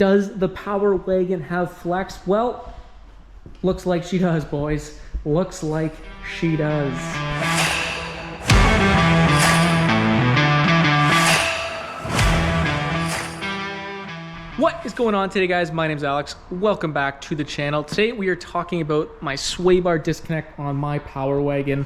Does the Power Wagon have flex? Well, looks like she does, boys. Looks like she does. What is going on today, guys? My name's Alex. Welcome back to the channel. Today we are talking about my sway bar disconnect on my Power Wagon,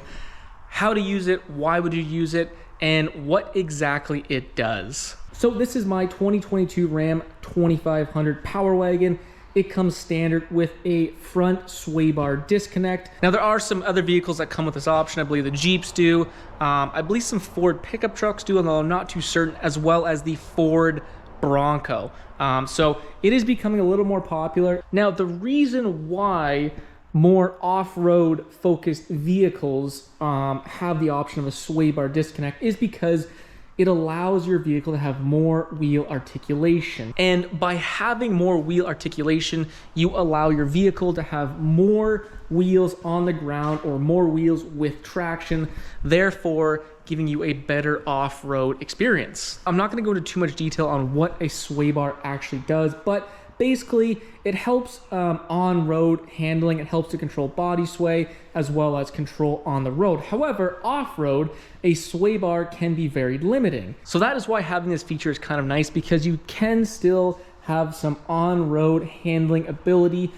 how to use it, why would you use it, and what exactly it does. So this is my 2022 Ram 2500 Power Wagon. It comes standard with a front sway bar disconnect. Now there are some other vehicles that come with this option. I believe the Jeeps do. I believe some Ford pickup trucks do, although I'm not too certain, as well as the Ford Bronco. So it is becoming a little more popular. Now, the reason why more off-road focused vehicles have the option of a sway bar disconnect is because it allows your vehicle to have more wheel articulation. And by having more wheel articulation, you allow your vehicle to have more wheels on the ground or more wheels with traction, therefore giving you a better off-road experience. I'm not gonna go into too much detail on what a sway bar actually does, but basically it helps on-road handling. It helps to control body sway as well as control on the road. However, off-road, a sway bar can be very limiting. So that is why having this feature is kind of nice, because you can still have some on-road handling ability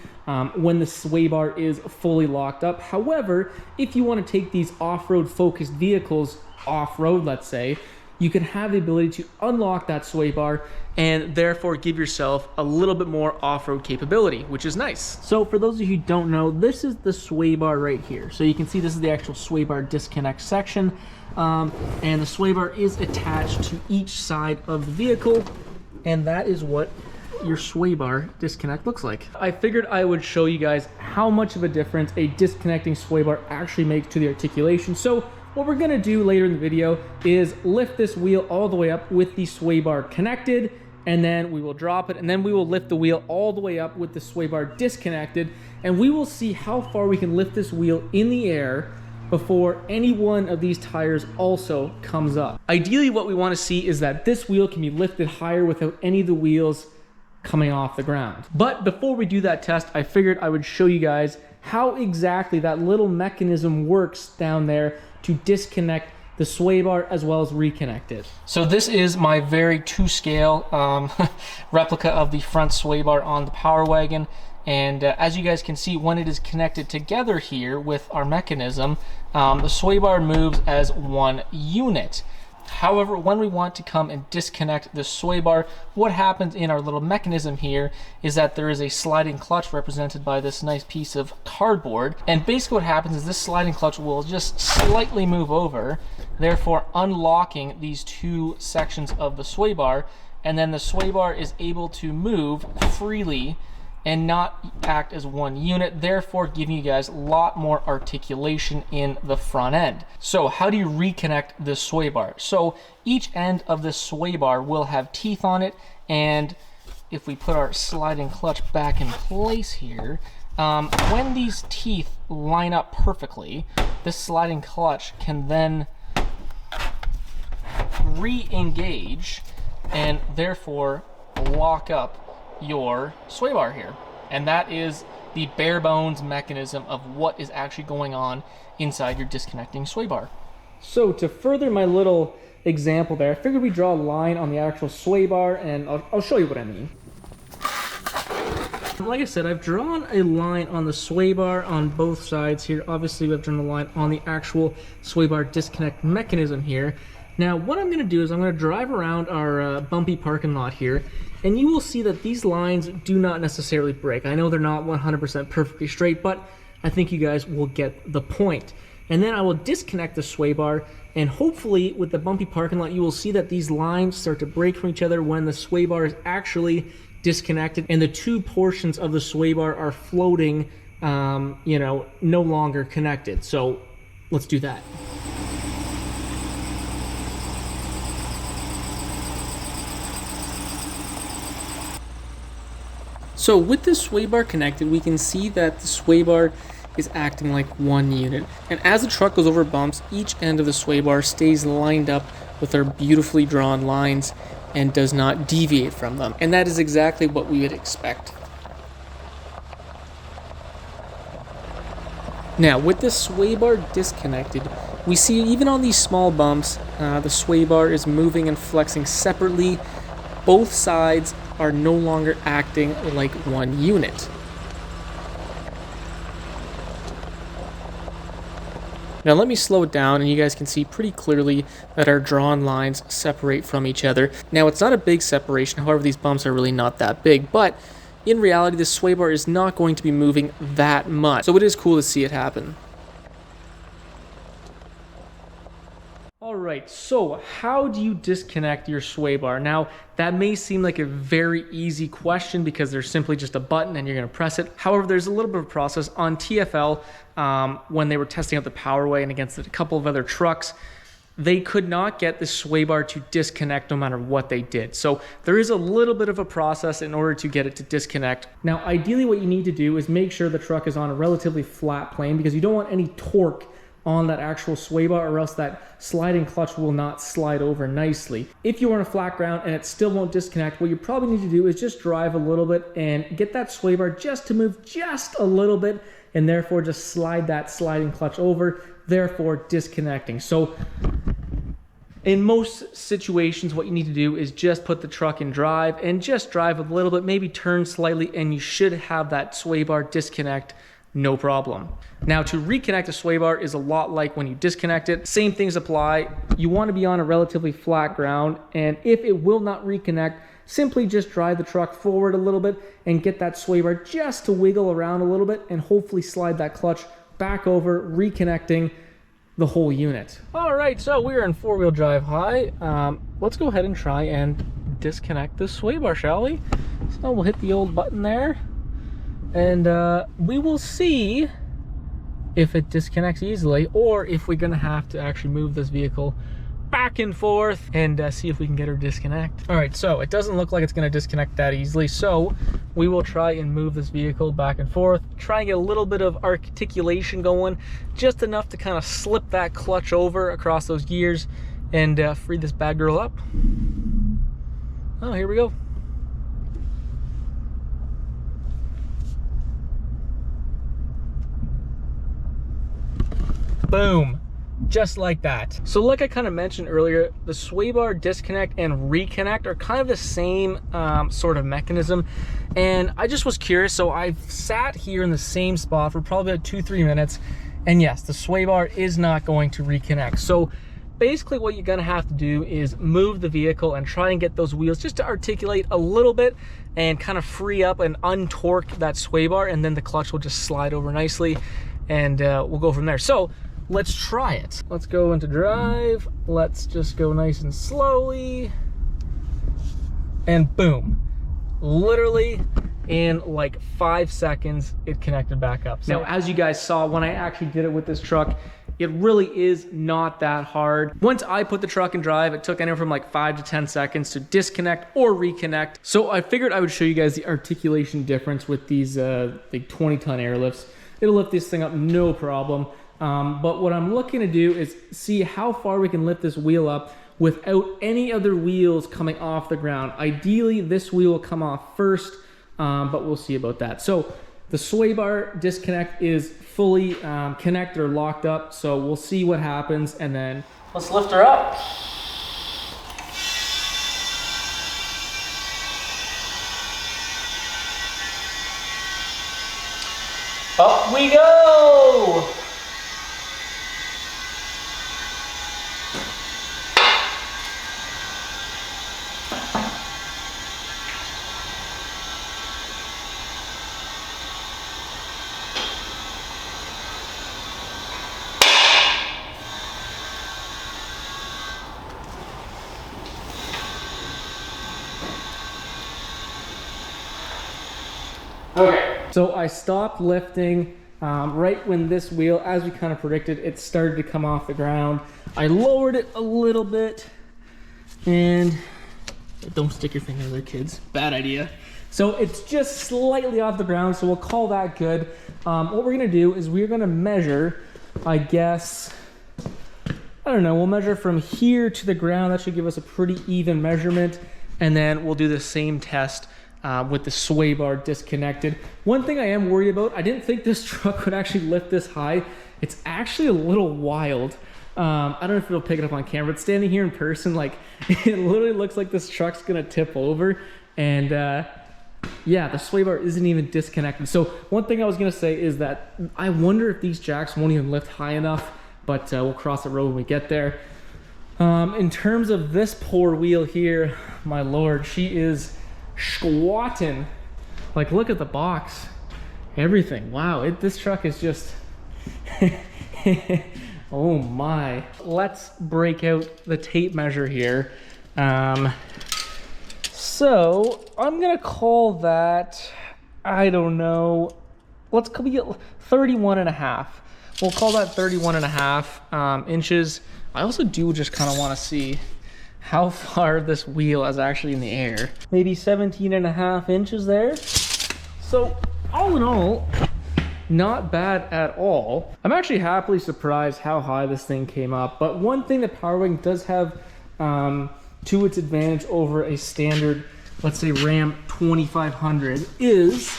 when the sway bar is fully locked up. However, if you want to take these off-road focused vehicles off-road, let's say, you can have the ability to unlock that sway bar and therefore give yourself a little bit more off-road capability, which is nice. So for those of you who don't know, this is the sway bar right here. So you can see this is the actual sway bar disconnect section, and the sway bar is attached to each side of the vehicle, and that is what your sway bar disconnect looks like. I figured I would show you guys how much of a difference a disconnecting sway bar actually makes to the articulation. So what we're gonna do later in the video is lift this wheel all the way up with the sway bar connected, and then we will drop it, and then we will lift the wheel all the way up with the sway bar disconnected, and we will see how far we can lift this wheel in the air before any one of these tires also comes up. Ideally, what we wanna see is that this wheel can be lifted higher without any of the wheels coming off the ground. But before we do that test, I figured I would show you guys how exactly that little mechanism works down there to disconnect the sway bar as well as reconnect it. So this is my very to scale replica of the front sway bar on the Power Wagon. And as you guys can see, when it is connected together here with our mechanism, the sway bar moves as one unit. However, when we want to come and disconnect the sway bar, what happens in our little mechanism here is that there is a sliding clutch represented by this nice piece of cardboard. And basically what happens is this sliding clutch will just slightly move over, therefore unlocking these two sections of the sway bar. And then the sway bar is able to move freely and not act as one unit, therefore giving you guys a lot more articulation in the front end. So how do you reconnect the sway bar? So each end of the sway bar will have teeth on it, and if we put our sliding clutch back in place here, when these teeth line up perfectly, this sliding clutch can then re-engage and therefore lock up your sway bar here. And that is the bare bones mechanism of what is actually going on inside your disconnecting sway bar. So to further my little example there, I figured we'd draw a line on the actual sway bar, and I'll show you what I mean. Like I said, I've drawn a line on the sway bar on both sides here. Obviously, we've drawn a line on the actual sway bar disconnect mechanism here. Now, what I'm gonna do is I'm gonna drive around our bumpy parking lot here, and you will see that these lines do not necessarily break. I know they're not 100% perfectly straight, but I think you guys will get the point. And then I will disconnect the sway bar, and hopefully with the bumpy parking lot, you will see that these lines start to break from each other when the sway bar is actually disconnected and the two portions of the sway bar are floating, you know, no longer connected. So let's do that. So with the sway bar connected, we can see that the sway bar is acting like one unit. And as the truck goes over bumps, each end of the sway bar stays lined up with our beautifully drawn lines. and does not deviate from them. And that is exactly what we would expect. Now, with the sway bar disconnected, we see even on these small bumps, the sway bar is moving and flexing separately. Both sides are no longer acting like one unit. Now let me slow it down and you guys can see pretty clearly that our drawn lines separate from each other. Now it's not a big separation, however these bumps are really not that big, but in reality the sway bar is not going to be moving that much. So it is cool to see it happen. Alright, so how do you disconnect your sway bar? Now, that may seem like a very easy question because there's simply just a button and you're going to press it. However, there's a little bit of a process. On TFL, when they were testing out the Power Wagon against a couple of other trucks, they could not get the sway bar to disconnect no matter what they did. So there is a little bit of a process in order to get it to disconnect. Now, ideally what you need to do is make sure the truck is on a relatively flat plane because you don't want any torque on that actual sway bar or else that sliding clutch will not slide over nicely. If you're on a flat ground and it still won't disconnect, what you probably need to do is just drive a little bit and get that sway bar just to move just a little bit and therefore just slide that sliding clutch over, therefore disconnecting. So in most situations, what you need to do is just put the truck in drive and just drive a little bit, maybe turn slightly, and you should have that sway bar disconnect no problem. Now, to reconnect a sway bar is a lot like when you disconnect it. Same things apply. You want to be on a relatively flat ground, and if it will not reconnect, simply just drive the truck forward a little bit and get that sway bar just to wiggle around a little bit and hopefully slide that clutch back over, reconnecting the whole unit. All right, so we're in four-wheel drive high. Let's go ahead and try and disconnect this sway bar, shall we? So we'll hit the old button there. And we will see if it disconnects easily or if we're gonna have to actually move this vehicle back and forth and see if we can get her to disconnect. All right, so it doesn't look like it's gonna disconnect that easily, so we will try and move this vehicle back and forth, try and get a little bit of articulation going, just enough to kind of slip that clutch over across those gears and free this bad girl up. Oh, here we go. Boom, just like that. So like I kind of mentioned earlier, the sway bar disconnect and reconnect are kind of the same sort of mechanism. And I just was curious, so I've sat here in the same spot for probably about 2-3 minutes. And yes, the sway bar is not going to reconnect. So basically what you're gonna have to do is move the vehicle and try and get those wheels just to articulate a little bit and kind of free up and untorque that sway bar, and then the clutch will just slide over nicely and we'll go from there. So let's try it. Let's go into drive. Let's just go nice and slowly. And boom. Literally in like 5 seconds, it connected back up. So now, as you guys saw, when I actually did it with this truck, it really is not that hard. Once I put the truck in drive, it took anywhere from like 5 to 10 seconds to disconnect or reconnect. So I figured I would show you guys the articulation difference with these like 20-ton airlifts. It'll lift this thing up no problem. But what I'm looking to do is see how far we can lift this wheel up without any other wheels coming off the ground. Ideally, this wheel will come off first, but we'll see about that. So the sway bar disconnect is fully connected or locked up. So we'll see what happens, and then let's lift her up. Up we go! Okay, so I stopped lifting right when this wheel, as we kind of predicted, it started to come off the ground. I lowered it a little bit, and don't stick your finger there, kids. Bad idea. So it's just slightly off the ground, so we'll call that good. What we're gonna do is we're gonna measure, I guess, I don't know, we'll measure from here to the ground. That should give us a pretty even measurement. And then we'll do the same test with the sway bar disconnected. One thing I am worried about, I didn't think this truck would actually lift this high. It's actually a little wild. I don't know if it'll pick it up on camera, but standing here in person, like, it literally looks like this truck's gonna tip over. And yeah, the sway bar isn't even disconnected. So one thing I was gonna say is that I wonder if these jacks won't even lift high enough, but we'll cross the road when we get there. In terms of this poor wheel here, my lord, she is squatting. Like, look at the box, everything. Wow, this truck is just oh my. Let's break out the tape measure here. So I'm gonna call that, I don't know, let's call it 31.5. We'll call that 31.5 inches. I also do just kind of want to see how far this wheel is actually in the air. Maybe 17.5 inches there. So all in all, not bad at all. I'm actually happily surprised how high this thing came up. But one thing that Power Wagon does have to its advantage over a standard, let's say Ram 2500, is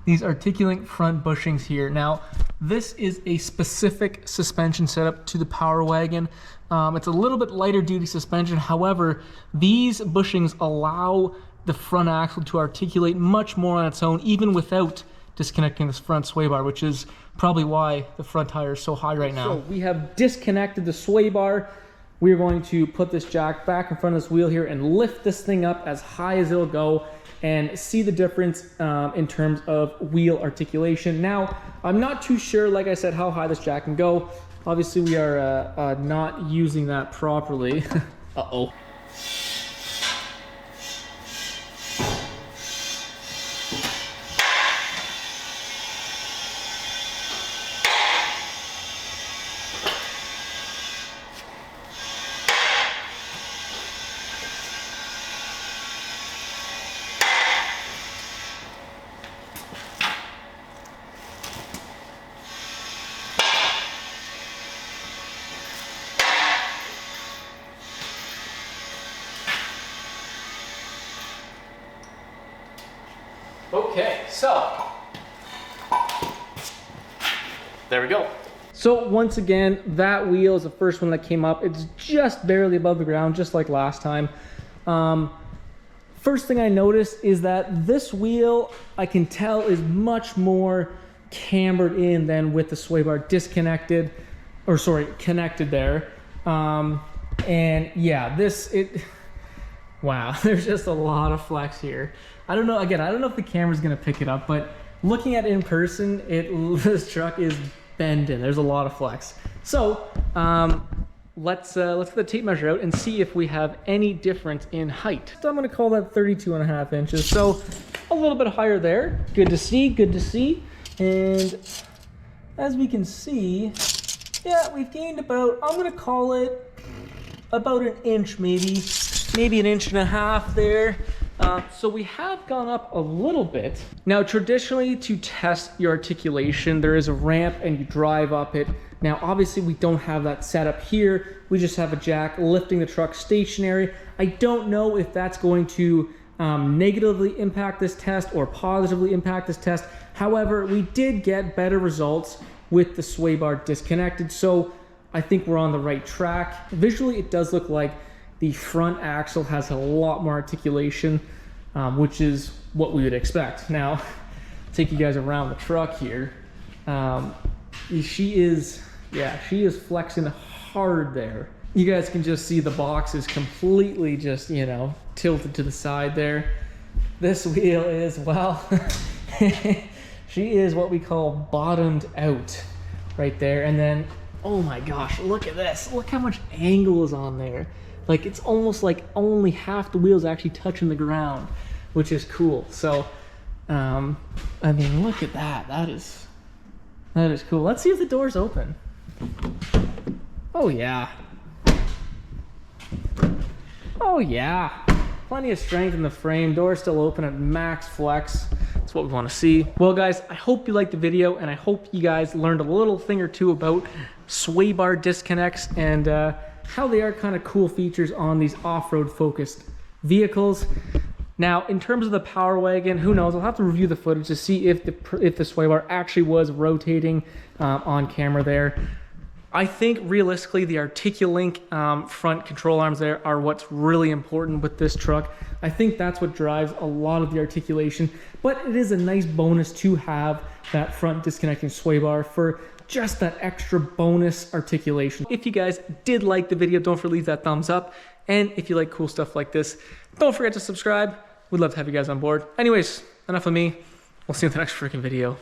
these articulate front bushings here. Now, this is a specific suspension setup to the Power Wagon. It's a little bit lighter duty suspension. However, these bushings allow the front axle to articulate much more on its own, even without disconnecting this front sway bar, which is probably why the front tire is so high right now. So we have disconnected the sway bar. We are going to put this jack back in front of this wheel here and lift this thing up as high as it'll go and see the difference in terms of wheel articulation. Now, I'm not too sure, like I said, how high this jack can go. Obviously, we are not using that properly. Uh-oh. Okay, so there we go. So once again, that wheel is the first one that came up. It's just barely above the ground, just like last time. First thing I noticed is that this wheel, I can tell, is much more cambered in than with the sway bar disconnected, or sorry, connected there. And yeah, wow, there's just a lot of flex here. I don't know, again, I don't know if the camera's gonna pick it up, but looking at it in person, this truck is bending. There's a lot of flex. So let's get the tape measure out and see if we have any difference in height. So I'm gonna call that 32.5 inches. So a little bit higher there. Good to see, good to see. And as we can see, yeah, we've gained about, I'm gonna call it about an inch, maybe an inch and a half there. So we have gone up a little bit. Now, traditionally, to test your articulation, there is a ramp and you drive up it. Now, obviously, we don't have that set up here. We just have a jack lifting the truck stationary. I don't know if that's going to negatively impact this test or positively impact this test. However, we did get better results with the sway bar disconnected. So I think we're on the right track. Visually, it does look like the front axle has a lot more articulation, which is what we would expect. Now, take you guys around the truck here. She is flexing hard there. You guys can just see the box is completely just, you know, tilted to the side there. This wheel is, well, she is what we call bottomed out right there. And then, oh my gosh, look at this. Look how much angle is on there. Like, it's almost like only half the wheel's actually touching the ground, which is cool. So, I mean, look at that. That is cool. Let's see if the door's open. Oh, yeah. Oh, yeah. Plenty of strength in the frame. Door's still open at max flex. That's what we want to see. Well, guys, I hope you liked the video, and I hope you guys learned a little thing or two about sway bar disconnects and how they are kind of cool features on these off-road focused vehicles. Now, in terms of the Power Wagon, who knows? I'll have to review the footage to see if the sway bar actually was rotating on camera there. I think realistically the Articulink front control arms there are what's really important with this truck. I think that's what drives a lot of the articulation, but it is a nice bonus to have that front disconnecting sway bar for just that extra bonus articulation. If you guys did like the video, don't forget to leave that thumbs up. And if you like cool stuff like this, don't forget to subscribe. We'd love to have you guys on board. Anyways, enough of me. We'll see you in the next freaking video.